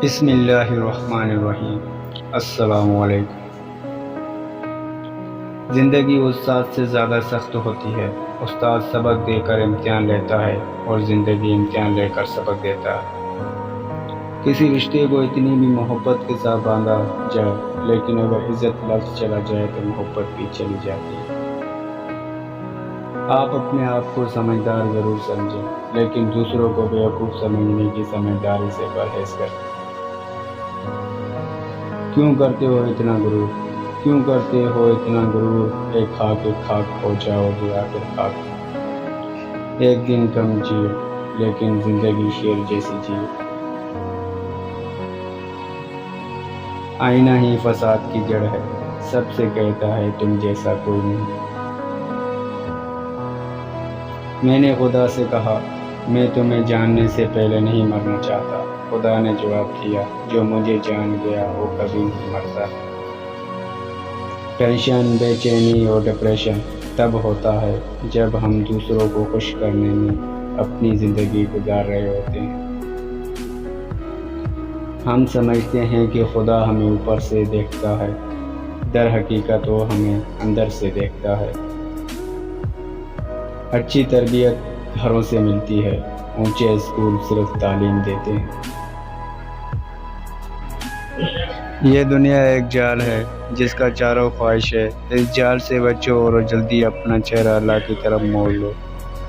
بسم اللہ الرحمن الرحیم۔ السلام علیکم۔ زندگی استاد سے زیادہ سخت ہوتی ہے۔ استاد سبق دے کر امتحان لیتا ہے اور زندگی امتحان لے کر سبق دیتا ہے۔ کسی رشتے کو اتنی بھی محبت کے ساتھ باندھا جائے، لیکن اگر عزت لفظ چلا جائے تو محبت بھی چلی جاتی ہے۔ آپ اپنے آپ کو سمجھدار ضرور سمجھیں، لیکن دوسروں کو بیوقوف سمجھنے کی سمجھداری سے پرہیز کریں۔ کیوں کرتے ہو اتنا غرور؟ کیوں کرتے ہو اتنا غرور؟ ایک خاک ہو جاؤ گے آخر خاک۔ ایک دن کم جیو، لیکن زندگی شیر جیسی جیو۔ آئینہ ہی فساد کی جڑ ہے، سب سے کہتا ہے تم جیسا کوئی نہیں۔ میں نے خدا سے کہا میں تمہیں جاننے سے پہلے نہیں مرنا چاہتا۔ خدا نے جواب دیا جو مجھے جان گیا وہ کبھی نہیں مرتا۔ ٹینشن، بے چینی اور ڈپریشن تب ہوتا ہے جب ہم دوسروں کو خوش کرنے میں اپنی زندگی گزار رہے ہوتے ہیں۔ ہم سمجھتے ہیں کہ خدا ہمیں اوپر سے دیکھتا ہے، در حقیقت وہ ہمیں اندر سے دیکھتا ہے۔ اچھی تربیت گھروں سے ملتی ہے، اونچے اسکول صرف تعلیم دیتے ہیں۔ یہ دنیا ایک جال ہے جس کا چاروں خواہش ہے، اس جال سے بچو اور جلدی اپنا چہرہ اللہ کی طرف موڑ لو۔